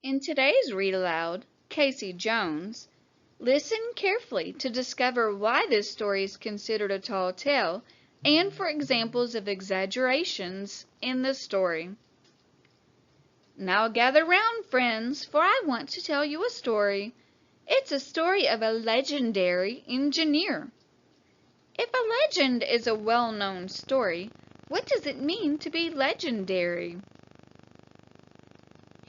In today's Read Aloud, Casey Jones, listen carefully to discover why this story is considered a tall tale and for examples of exaggerations in the story. Now gather round, friends, for I want to tell you a story. It's a story of a legendary engineer. If a legend is a well-known story, what does it mean to be legendary?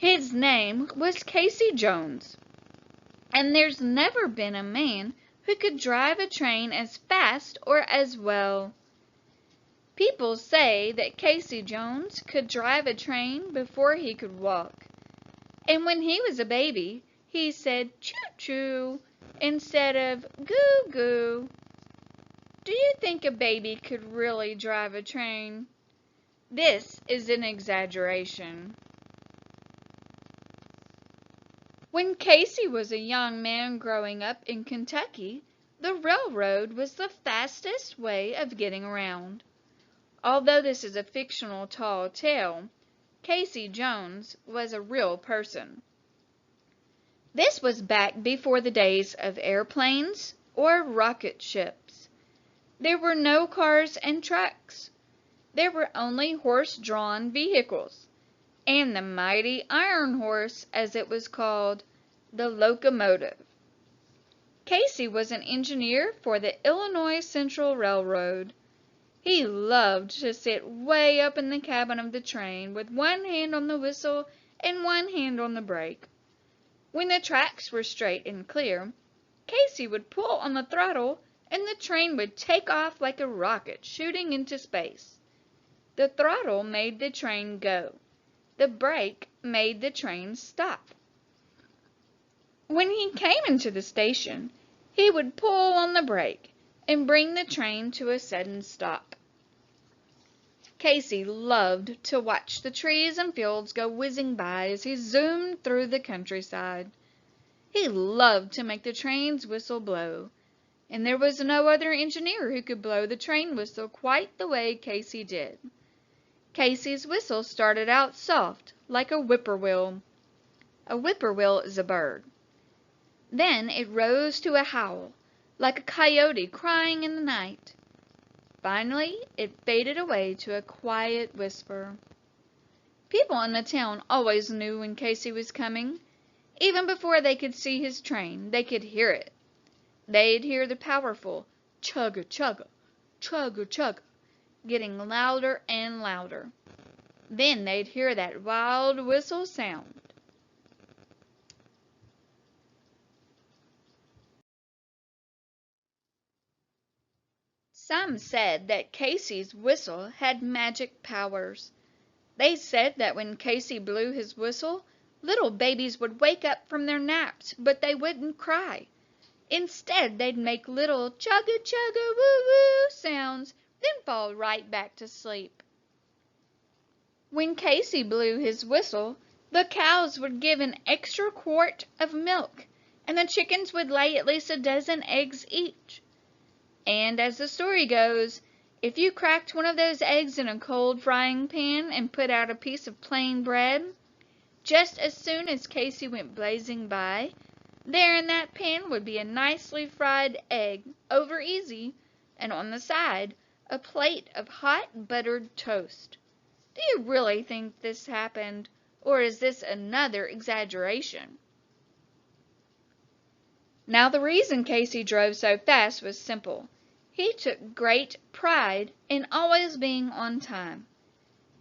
His name was Casey Jones, and there's never been a man who could drive a train as fast or as well. People say that Casey Jones could drive a train before he could walk, and when he was a baby, he said choo-choo instead of goo-goo. Do you think a baby could really drive a train? This is an exaggeration. When Casey was a young man growing up in Kentucky, the railroad was the fastest way of getting around. Although this is a fictional tall tale, Casey Jones was a real person. This was back before the days of airplanes or rocket ships. There were no cars and trucks. There were only horse-drawn vehicles, and the mighty iron horse, as it was called, the locomotive. Casey was an engineer for the Illinois Central Railroad. He loved to sit way up in the cabin of the train with one hand on the whistle and one hand on the brake. When the tracks were straight and clear, Casey would pull on the throttle and the train would take off like a rocket shooting into space. The throttle made the train go. The brake made the train stop. When he came into the station, he would pull on the brake and bring the train to a sudden stop. Casey loved to watch the trees and fields go whizzing by as he zoomed through the countryside. He loved to make the train's whistle blow, and there was no other engineer who could blow the train whistle quite the way Casey did. Casey's whistle started out soft, like a whippoorwill. A whippoorwill is a bird. Then it rose to a howl, like a coyote crying in the night. Finally, it faded away to a quiet whisper. People in the town always knew when Casey was coming. Even before they could see his train, they could hear it. They'd hear the powerful chugga-chugga, chugga-chugga, getting louder and louder. Then they'd hear that wild whistle sound. Some said that Casey's whistle had magic powers. They said that when Casey blew his whistle, little babies would wake up from their naps, but they wouldn't cry. Instead, they'd make little chugga-chugga woo-woo sounds, then fall right back to sleep. When Casey blew his whistle, the cows would give an extra quart of milk, and the chickens would lay at least a dozen eggs each. And as the story goes, if you cracked one of those eggs in a cold frying pan and put out a piece of plain bread, just as soon as Casey went blazing by, there in that pan would be a nicely fried egg, over easy, and on the side, a plate of hot buttered toast. Do you really think this happened, or is this another exaggeration? Now, the reason Casey drove so fast was simple. He took great pride in always being on time.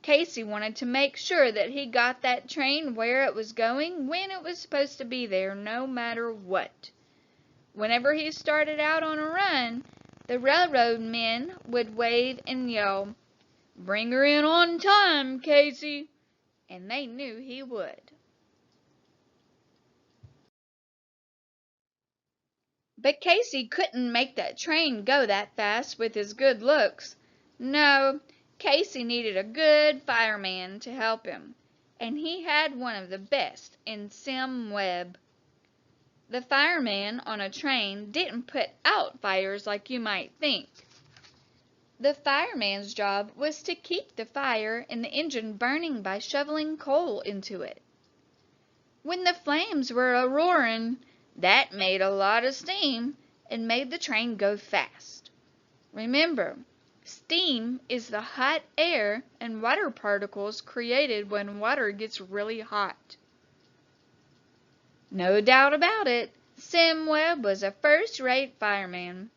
Casey wanted to make sure that he got that train where it was going when it was supposed to be there, no matter what. Whenever he started out on a run, the railroad men would wave and yell, "Bring her in on time, Casey," and they knew he would. But Casey couldn't make that train go that fast with his good looks. No, Casey needed a good fireman to help him, and he had one of the best in Sim Webb. The fireman on a train didn't put out fires like you might think. The fireman's job was to keep the fire in the engine burning by shoveling coal into it. When the flames were a-roarin', that made a lot of steam and made the train go fast. Remember, steam is the hot air and water particles created when water gets really hot. No doubt about it, Sim Webb was a first-rate fireman.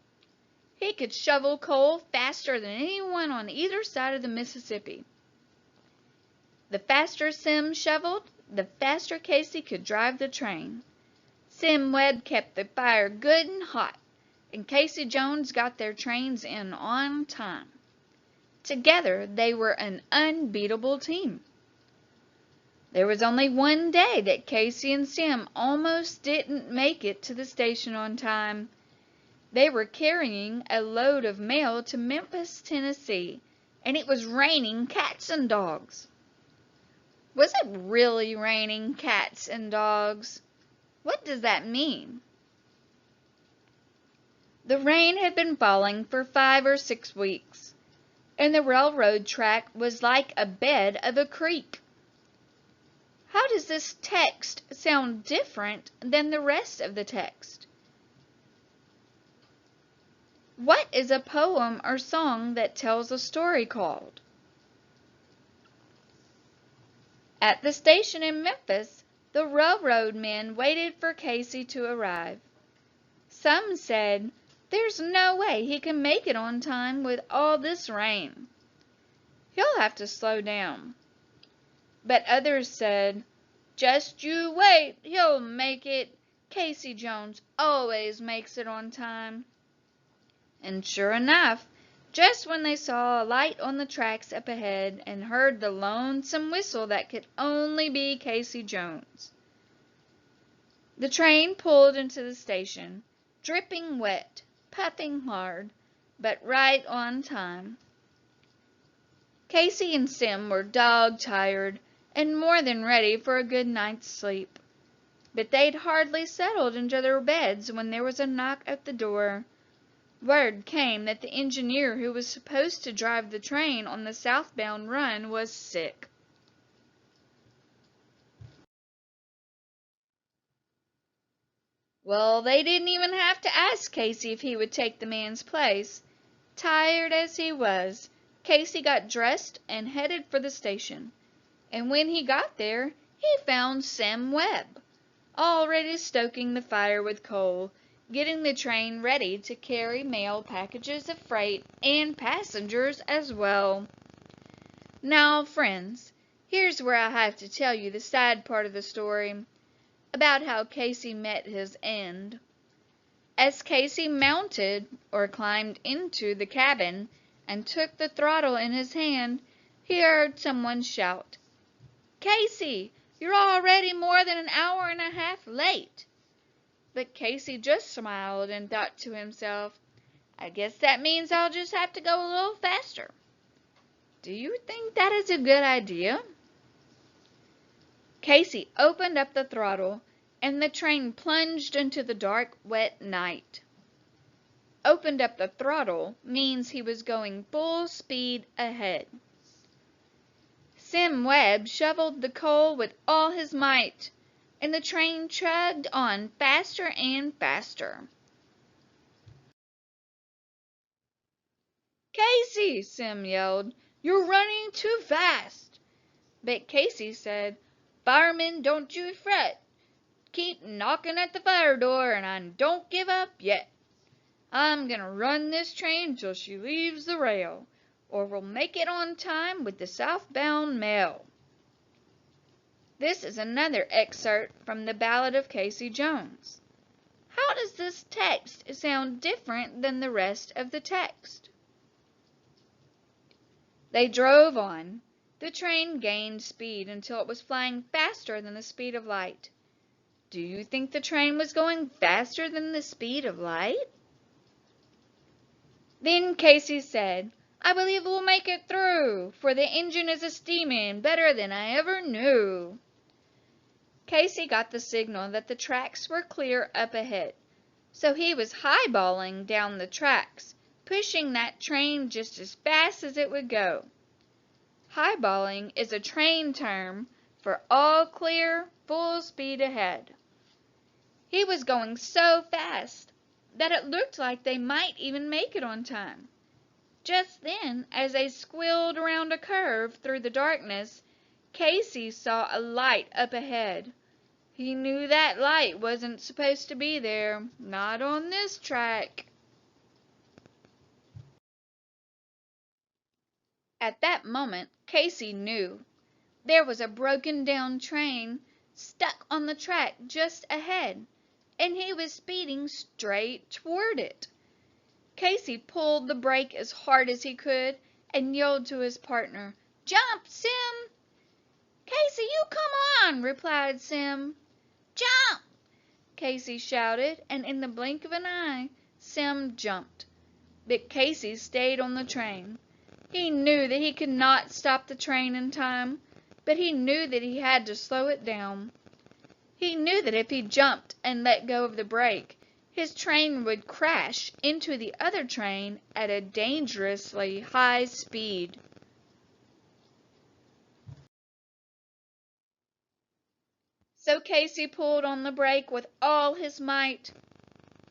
He could shovel coal faster than anyone on either side of the Mississippi. The faster Sim shoveled, the faster Casey could drive the train. Sim Webb kept the fire good and hot, and Casey Jones got their trains in on time. Together, they were an unbeatable team. There was only one day that Casey and Sim almost didn't make it to the station on time. They were carrying a load of mail to Memphis, Tennessee, and it was raining cats and dogs. Was it really raining cats and dogs? What does that mean? The rain had been falling for 5 or 6 weeks, and the railroad track was like a bed of a creek. How does this text sound different than the rest of the text? What is a poem or song that tells a story called? At the station in Memphis, the railroad men waited for Casey to arrive. Some said, "There's no way he can make it on time with all this rain. He'll have to slow down." But others said, "Just you wait, he'll make it. Casey Jones always makes it on time." And sure enough, just when they saw a light on the tracks up ahead and heard the lonesome whistle that could only be Casey Jones, the train pulled into the station, dripping wet, puffing hard, but right on time. Casey and Sim were dog-tired and more than ready for a good night's sleep, but they'd hardly settled into their beds when there was a knock at the door. Word came that the engineer who was supposed to drive the train on the southbound run was sick. Well, they didn't even have to ask Casey if he would take the man's place. Tired as he was, Casey got dressed and headed for the station. And when he got there, he found Sim Webb, already stoking the fire with coal, getting the train ready to carry mail packages of freight and passengers as well. Now, friends, here's where I have to tell you the sad part of the story, about how Casey met his end. As Casey mounted or climbed into the cabin and took the throttle in his hand, he heard someone shout, "Casey, you're already more than an hour and a half late." But Casey just smiled and thought to himself, "I guess that means I'll just have to go a little faster." Do you think that is a good idea? Casey opened up the throttle, and the train plunged into the dark, wet night. Opened up the throttle means he was going full speed ahead. Sim Webb shoveled the coal with all his might, and the train chugged on faster and faster. "Casey!" Sim yelled. "You're running too fast." But Casey said, "Fireman, don't you fret. Keep knocking at the fire door, and I don't give up yet. I'm going to run this train till she leaves the rail, or we'll make it on time with the southbound mail." This is another excerpt from the Ballad of Casey Jones. How does this text sound different than the rest of the text? They drove on. The train gained speed until it was flying faster than the speed of light. Do you think the train was going faster than the speed of light? Then Casey said, "I believe we'll make it through, for the engine is a-steamin' better than I ever knew." Casey got the signal that the tracks were clear up ahead, so he was highballing down the tracks, pushing that train just as fast as it would go. Highballing is a train term for all clear, full speed ahead. He was going so fast that it looked like they might even make it on time. Just then, as they squealed around a curve through the darkness, Casey saw a light up ahead. He knew that light wasn't supposed to be there, not on this track. At that moment, Casey knew. There was a broken down train stuck on the track just ahead, and he was speeding straight toward it. Casey pulled the brake as hard as he could and yelled to his partner, "Jump, Sim!" "Casey, you come on!" replied Sim. "Jump!" Casey shouted, and in the blink of an eye, Sim jumped. But Casey stayed on the train. He knew that he could not stop the train in time, but he knew that he had to slow it down. He knew that if he jumped and let go of the brake, his train would crash into the other train at a dangerously high speed. So Casey pulled on the brake with all his might.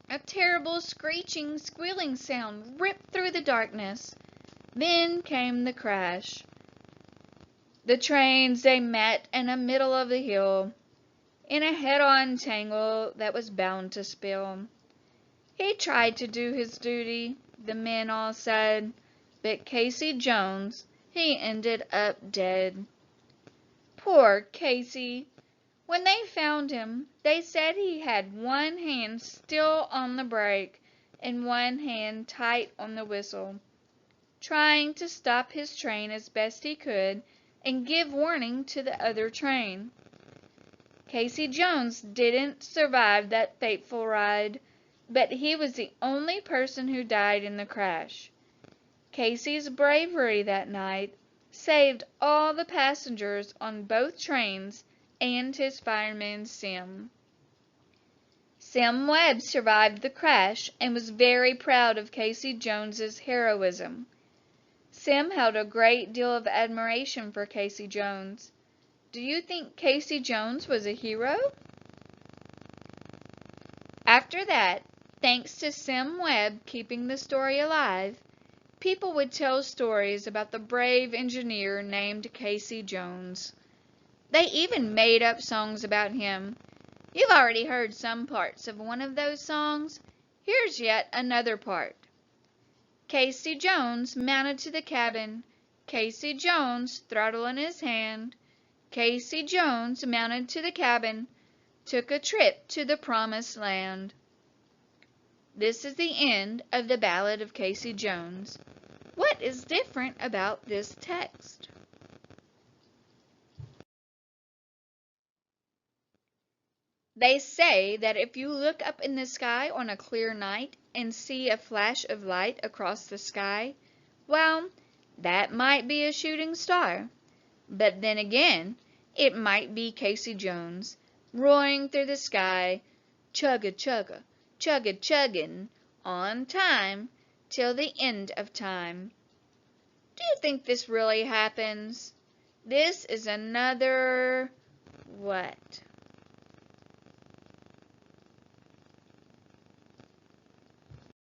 A terrible screeching, squealing sound ripped through the darkness. Then came the crash. The trains they met in the middle of the hill, in a head-on tangle that was bound to spill. He tried to do his duty, the men all said, but Casey Jones, he ended up dead. Poor Casey! When they found him, they said he had one hand still on the brake and one hand tight on the whistle, trying to stop his train as best he could and give warning to the other train. Casey Jones didn't survive that fateful ride, but he was the only person who died in the crash. Casey's bravery that night saved all the passengers on both trains and his fireman Sim. Sim Webb survived the crash and was very proud of Casey Jones's heroism. Sim held a great deal of admiration for Casey Jones. Do you think Casey Jones was a hero? After that, thanks to Sim Webb keeping the story alive, people would tell stories about the brave engineer named Casey Jones. They even made up songs about him. You've already heard some parts of one of those songs. Here's yet another part. Casey Jones mounted to the cabin. Casey Jones, throttle in his hand. Casey Jones mounted to the cabin, took a trip to the promised land. This is the end of the Ballad of Casey Jones. What is different about this text? They say that if you look up in the sky on a clear night and see a flash of light across the sky, well, that might be a shooting star. But then again, it might be Casey Jones, roaring through the sky, chugga chugga, chugga chuggin', on time, till the end of time. Do you think this really happens? This is another what?